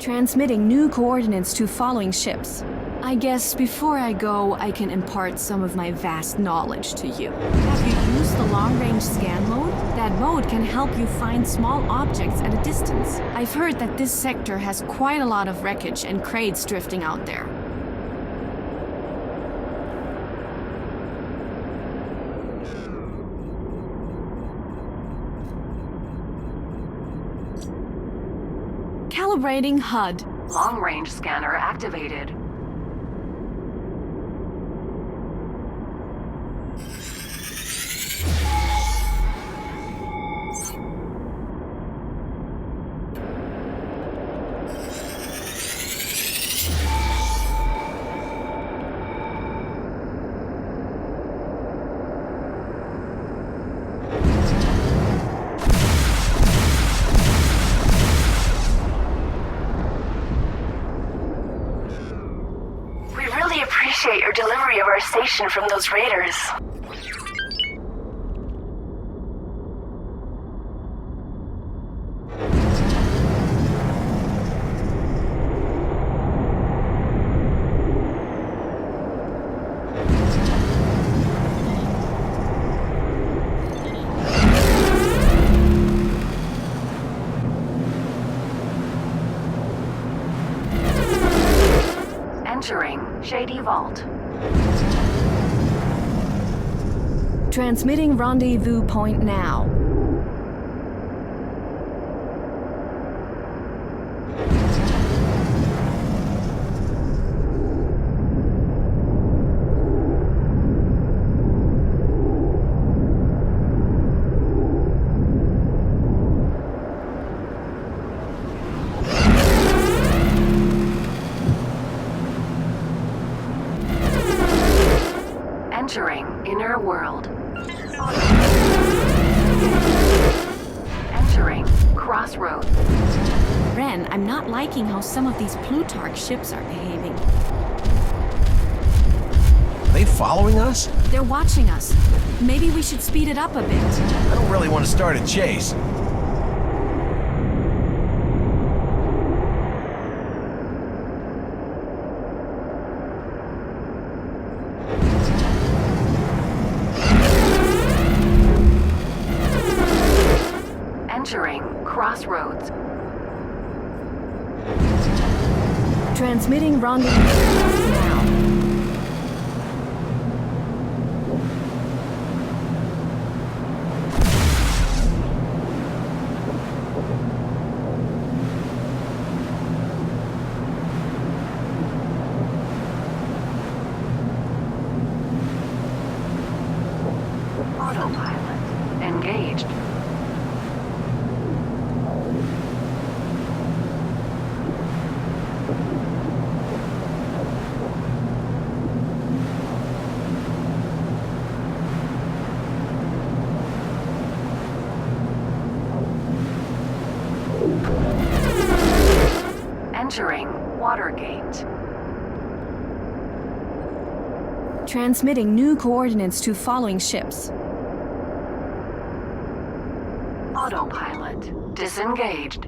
Transmitting new coordinates to following ships. I guess before I go, I can impart some of my vast knowledge to you. Have you used the long-range scan mode? That mode can help you find small objects at a distance. I've heard that this sector has quite a lot of wreckage and crates drifting out there. Calibrating HUD. Long-range scanner activated. Appreciate your delivery of our station from those raiders. Entering Shady Vault. Transmitting rendezvous point now. Entering Inner World. Entering Crossroads. Ren, I'm not liking how some of these Plutarch ships are behaving. Are they following us? They're watching us. Maybe we should speed it up a bit. I don't really want to start a chase. Entering Crossroads. Transmitting rendezvous now. Autopilot engaged. Entering Watergate. Transmitting new coordinates to following ships. Autopilot disengaged.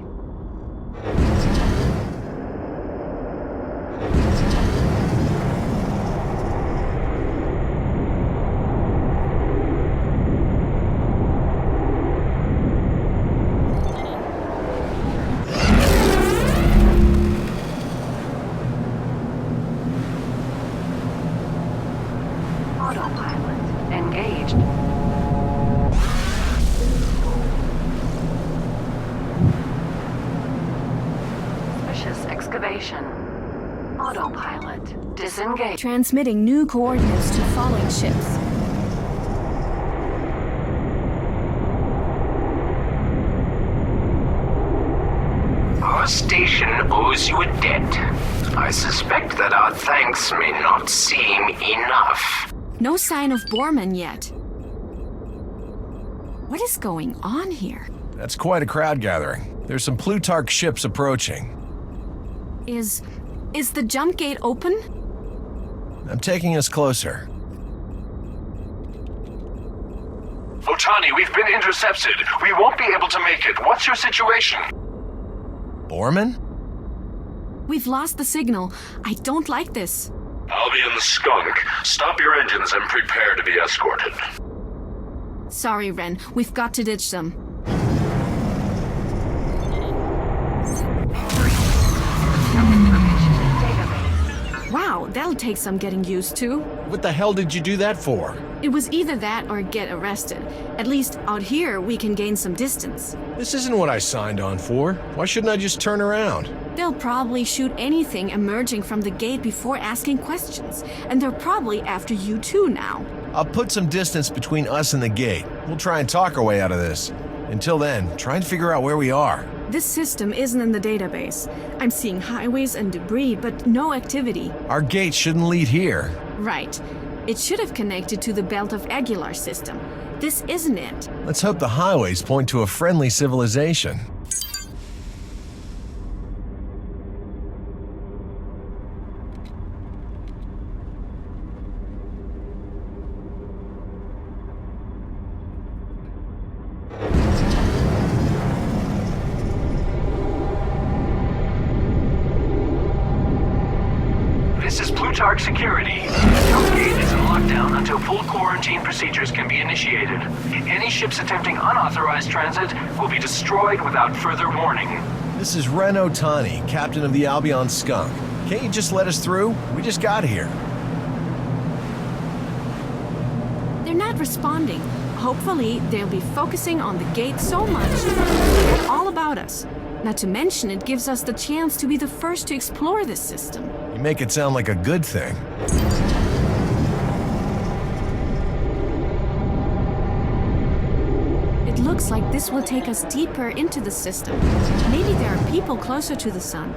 Autopilot engaged. Suspicious excavation. Autopilot disengaged. Transmitting new coordinates to following ships. Our station owes you a debt. I suspect that our thanks may not seem enough. No sign of Borman yet. What is going on here? That's quite a crowd gathering. There's some Plutarch ships approaching. Is the jump gate open? I'm taking us closer. Otani, we've been intercepted. We won't be able to make it. What's your situation? Borman? We've lost the signal. I don't like this. I'll be in the skunk. Stop your engines and prepare to be escorted. Sorry, Ren. We've got to ditch them. Wow, that'll take some getting used to. What the hell did you do that for? It was either that or get arrested. At least out here, we can gain some distance. This isn't what I signed on for. Why shouldn't I just turn around? They'll probably shoot anything emerging from the gate before asking questions. And they're probably after you too now. I'll put some distance between us and the gate. We'll try and talk our way out of this. Until then, try and figure out where we are. This system isn't in the database. I'm seeing highways and debris, but no activity. Our gate shouldn't lead here. Right. It should have connected to the Belt of Aguilar system. This isn't it. Let's hope the highways point to a friendly civilization. This is Plutarch Security. The gate is in lockdown until full quarantine procedures can be initiated. Any ships attempting unauthorized transit will be destroyed without further warning. This is Ren Otani, captain of the Albion Skunk. Can't you just let us through? We just got here. They're not responding. Hopefully, they'll be focusing on the gate so much they forget all about us. Not to mention, it gives us the chance to be the first to explore this system. You make it sound like a good thing. It looks like this will take us deeper into the system. Maybe there are people closer to the sun.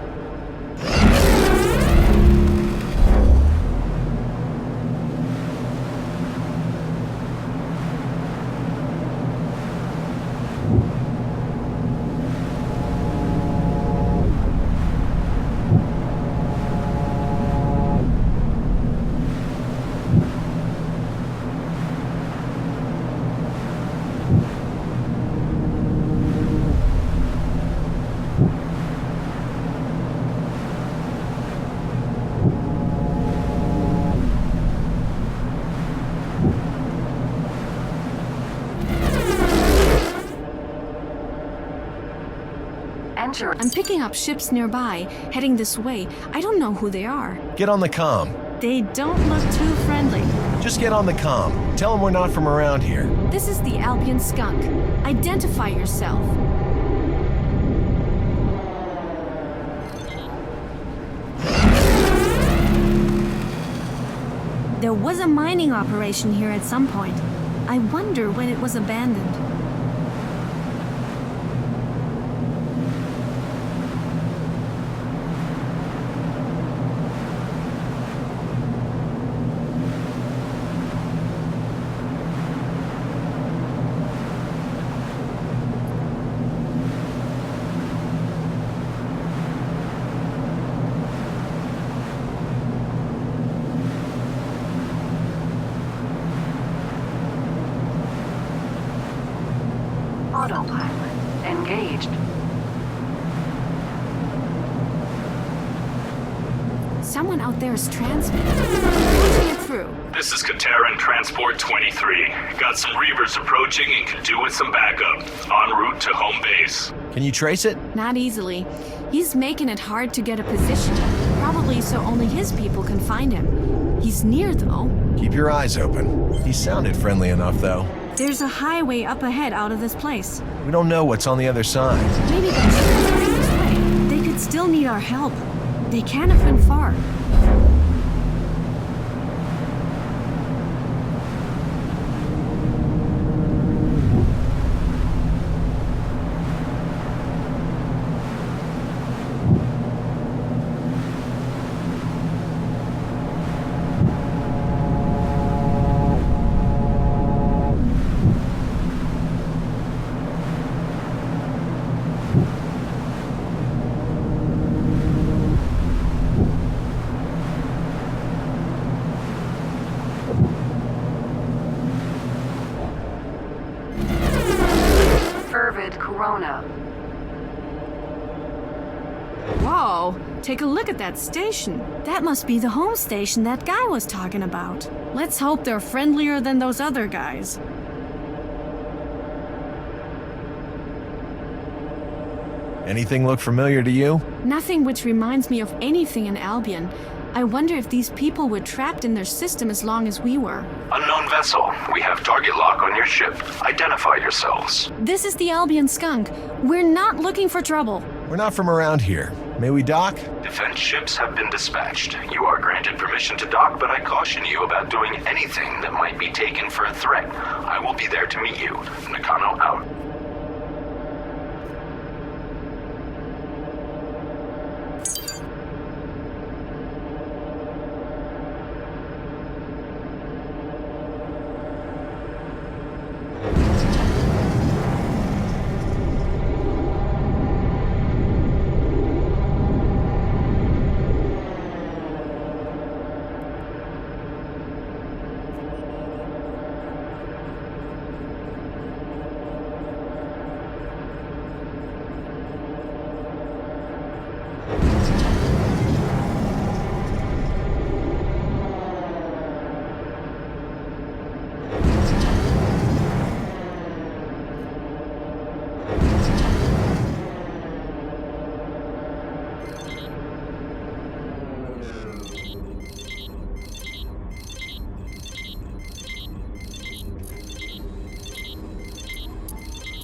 Enter. I'm picking up ships nearby, heading this way. I don't know who they are. Get on the comm. They don't look too friendly. Just get on the comm. Tell them we're not from around here. This is the Albion Skunk. Identify yourself. There was a mining operation here at some point. I wonder when it was abandoned. Autopilot engaged. Someone out there is transmitting. Patching it through. This is Cantera and Transport 23. Got some Reavers approaching and could do with some backup. En route to home base. Can you trace it? Not easily. He's making it hard to get a position. Probably so only his people can find him. He's near, though. Keep your eyes open. He sounded friendly enough, though. There's a highway up ahead out of this place. We don't know what's on the other side. Maybe the ships are heading this way. They could still need our help. They can't have been far. Take a look at that station. That must be the home station that guy was talking about. Let's hope they're friendlier than those other guys. Anything look familiar to you? Nothing which reminds me of anything in Albion. I wonder if these people were trapped in their system as long as we were. Unknown vessel. We have target lock on your ship. Identify yourselves. This is the Albion Skunk. We're not looking for trouble. We're not from around here. May we dock? Defense ships have been dispatched. You are granted permission to dock, but I caution you about doing anything that might be taken for a threat. I will be there to meet you. Nakano out.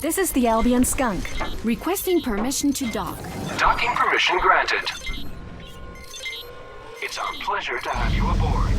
This is the Albion Skunk, requesting permission to dock. Docking permission granted. It's our pleasure to have you aboard.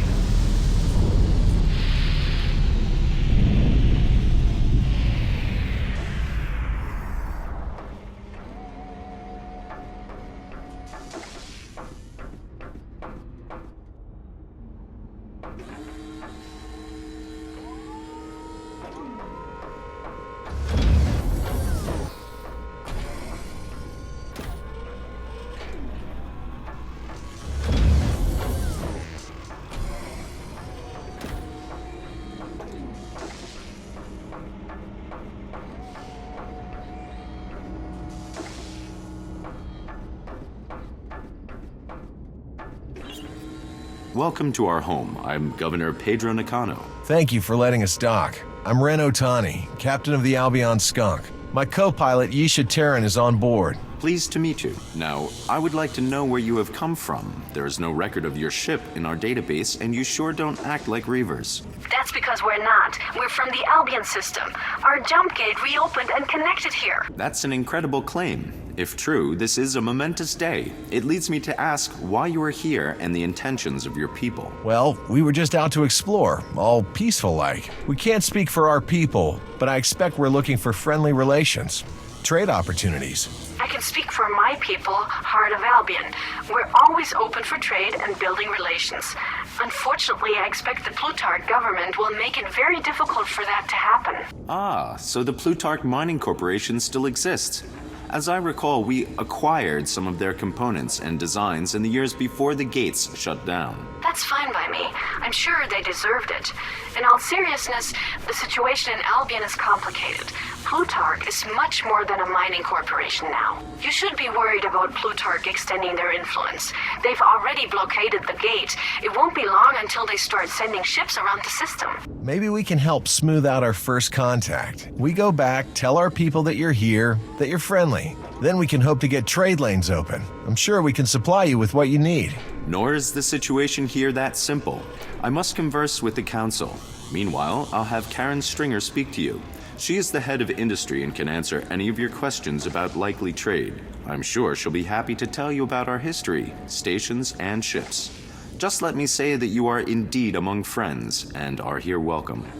Welcome to our home. I'm Governor Pedro Nakano. Thank you for letting us dock. I'm Ren Otani, captain of the Albion Skunk. My co-pilot Yisha Terran is on board. Pleased to meet you. Now, I would like to know where you have come from. There is no record of your ship in our database, and you sure don't act like Reavers. That's because we're not. We're from the Albion system. Our jump gate reopened and connected here. That's an incredible claim. If true, this is a momentous day. It leads me to ask why you are here and the intentions of your people. Well, we were just out to explore, all peaceful-like. We can't speak for our people, but I expect we're looking for friendly relations, trade opportunities. I can speak for my people, Heart of Albion. We're always open for trade and building relations. Unfortunately, I expect the Plutarch government will make it very difficult for that to happen. Ah, so the Plutarch Mining Corporation still exists. As I recall, we acquired some of their components and designs in the years before the gates shut down. That's fine by me. I'm sure they deserved it. In all seriousness, the situation in Albion is complicated. Plutarch is much more than a mining corporation now. You should be worried about Plutarch extending their influence. They've already blockaded the gate. It won't be long until they start sending ships around the system. Maybe we can help smooth out our first contact. We go back, tell our people that you're here, that you're friendly. Then we can hope to get trade lanes open. I'm sure we can supply you with what you need. Nor is the situation here that simple. I must converse with the council. Meanwhile, I'll have Karen Stringer speak to you. She is the head of industry and can answer any of your questions about likely trade. I'm sure she'll be happy to tell you about our history, stations, and ships. Just let me say that you are indeed among friends and are here welcome.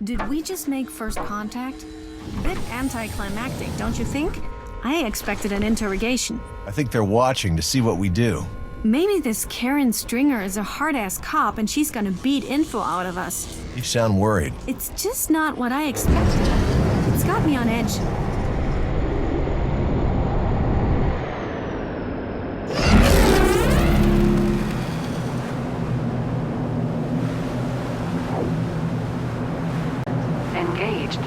Did we just make first contact? Bit anticlimactic, don't you think? I expected an interrogation. I think they're watching to see what we do. Maybe this Karen Stringer is a hard-ass cop and she's gonna beat info out of us. You sound worried. It's just not what I expected. It's got me on edge. Engaged.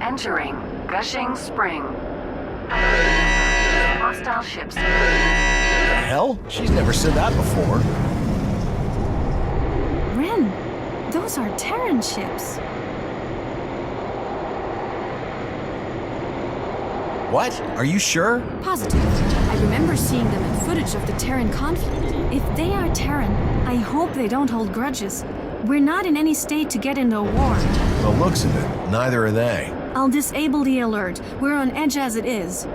Entering Gushing Spring. Hostile ships. The hell? She's never said that before. Ren, those are Terran ships. What? Are you sure? Positive. I remember seeing them in footage of the Terran conflict. If they are Terran, I hope they don't hold grudges. We're not in any state to get into a war. The looks of it, neither are they. I'll disable the alert. We're on edge as it is.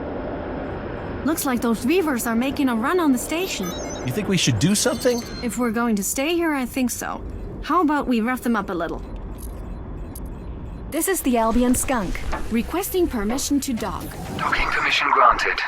Looks like those Reavers are making a run on the station. You think we should do something? If we're going to stay here, I think so. How about we rough them up a little? This is the Albion Skunk, requesting permission to dock. Docking permission granted.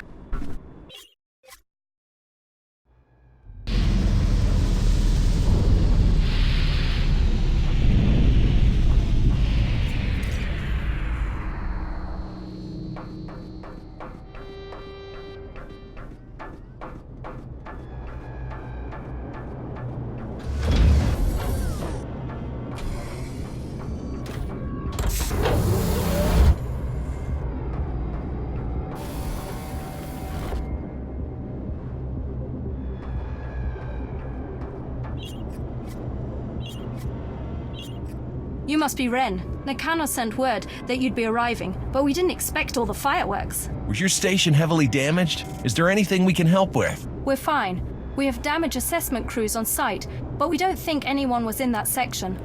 You must be Ren. Nakano sent word that you'd be arriving, but we didn't expect all the fireworks. Was your station heavily damaged? Is there anything we can help with? We're fine. We have damage assessment crews on site, but we don't think anyone was in that section.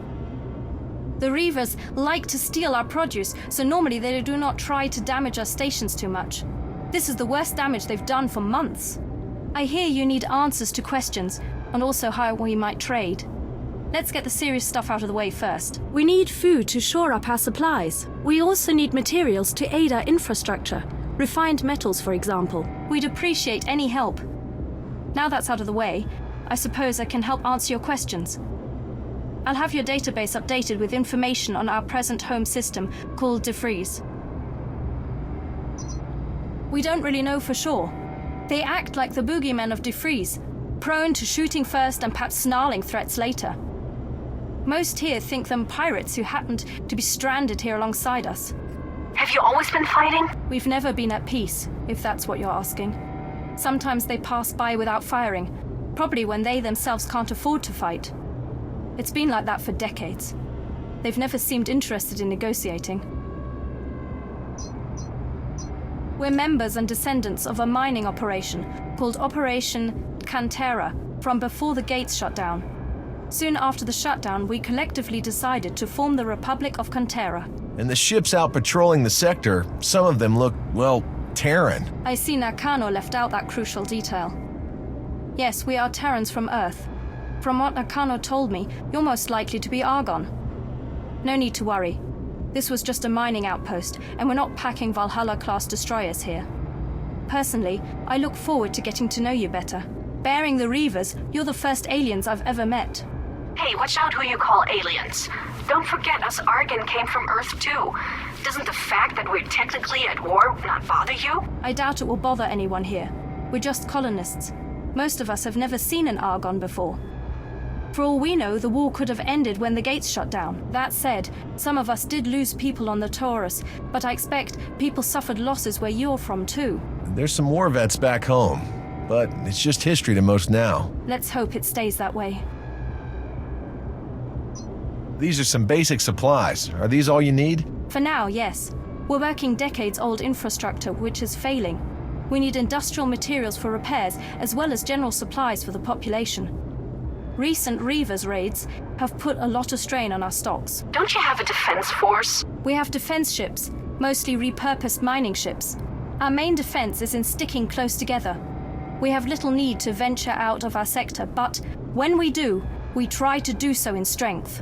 The Reavers like to steal our produce, so normally they do not try to damage our stations too much. This is the worst damage they've done for months. I hear you need answers to questions, and also how we might trade. Let's get the serious stuff out of the way first. We need food to shore up our supplies. We also need materials to aid our infrastructure. Refined metals, for example. We'd appreciate any help. Now that's out of the way, I suppose I can help answer your questions. I'll have your database updated with information on our present home system called DeFreeze. We don't really know for sure. They act like the boogeymen of DeFreeze, prone to shooting first and perhaps snarling threats later. Most here think them pirates who happened to be stranded here alongside us. Have you always been fighting? We've never been at peace, if that's what you're asking. Sometimes they pass by without firing, probably when they themselves can't afford to fight. It's been like that for decades. They've never seemed interested in negotiating. We're members and descendants of a mining operation called Operation Cantera from before the gates shut down. Soon after the shutdown, we collectively decided to form the Republic of Cantera. And the ships out patrolling the sector, some of them look, well, Terran. I see Nakano left out that crucial detail. Yes, we are Terrans from Earth. From what Nakano told me, you're most likely to be Argon. No need to worry. This was just a mining outpost, and we're not packing Valhalla-class destroyers here. Personally, I look forward to getting to know you better. Bearing the Reavers, you're the first aliens I've ever met. Hey, watch out who you call aliens. Don't forget us Argon came from Earth too. Doesn't the fact that we're technically at war not bother you? I doubt it will bother anyone here. We're just colonists. Most of us have never seen an Argon before. For all we know, the war could have ended when the gates shut down. That said, some of us did lose people on the Taurus, but I expect people suffered losses where you're from too. There's some war vets back home, but it's just history to most now. Let's hope it stays that way. These are some basic supplies. Are these all you need? For now, yes. We're working decades-old infrastructure which is failing. We need industrial materials for repairs, as well as general supplies for the population. Recent Reavers raids have put a lot of strain on our stocks. Don't you have a defense force? We have defense ships, mostly repurposed mining ships. Our main defense is in sticking close together. We have little need to venture out of our sector, but when we do, we try to do so in strength.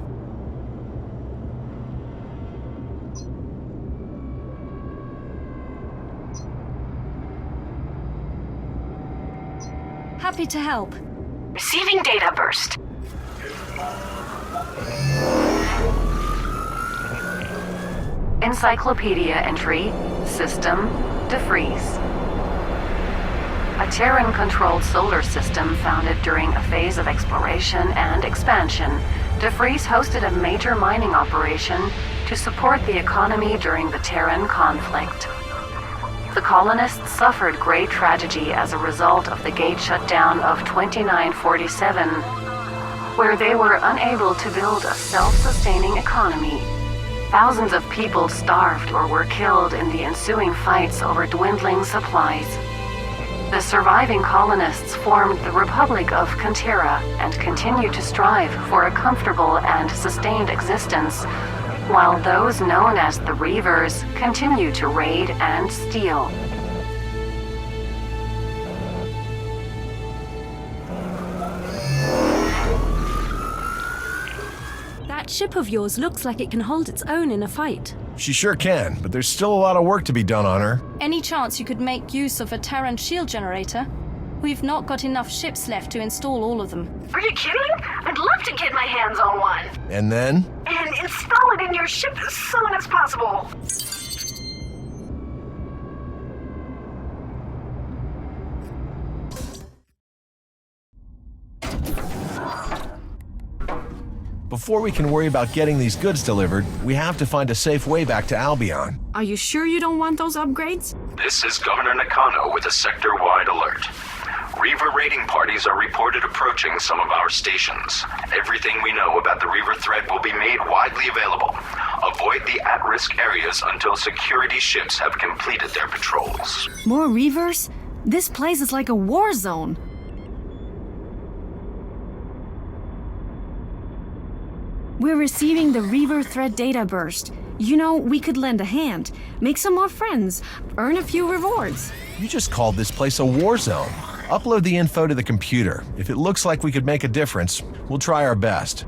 Happy to help. Receiving data burst. Encyclopedia entry, system, defreeze. A Terran-controlled solar system founded during a phase of exploration and expansion, defreeze hosted a major mining operation to support the economy during the Terran conflict. The colonists suffered great tragedy as a result of the gate shutdown of 2947, where they were unable to build a self-sustaining economy. Thousands of people starved or were killed in the ensuing fights over dwindling supplies. The surviving colonists formed the Republic of Cantera and continued to strive for a comfortable and sustained existence, while those known as the Reavers continue to raid and steal. That ship of yours looks like it can hold its own in a fight. She sure can, but there's still a lot of work to be done on her. Any chance you could make use of a Terran shield generator? We've not got enough ships left to install all of them. Are you kidding? I'd love to get my hands on one. And then? And install it in your ship as soon as possible. Before we can worry about getting these goods delivered, we have to find a safe way back to Albion. Are you sure you don't want those upgrades? This is Governor Nakano with a sector-wide alert. Reaver raiding parties are reported approaching some of our stations. Everything we know about the Reaver threat will be made widely available. Avoid the at-risk areas until security ships have completed their patrols. More Reavers? This place is like a war zone. We're receiving the Reaver threat data burst. You know, we could lend a hand, make some more friends, earn a few rewards. You just called this place a war zone. Upload the info to the computer. If it looks like we could make a difference, we'll try our best.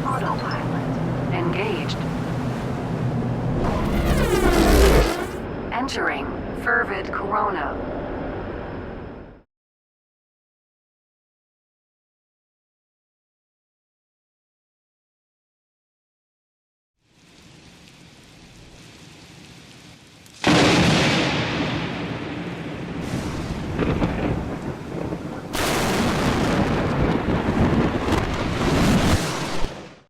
Autopilot engaged. Entering Fervid Corona.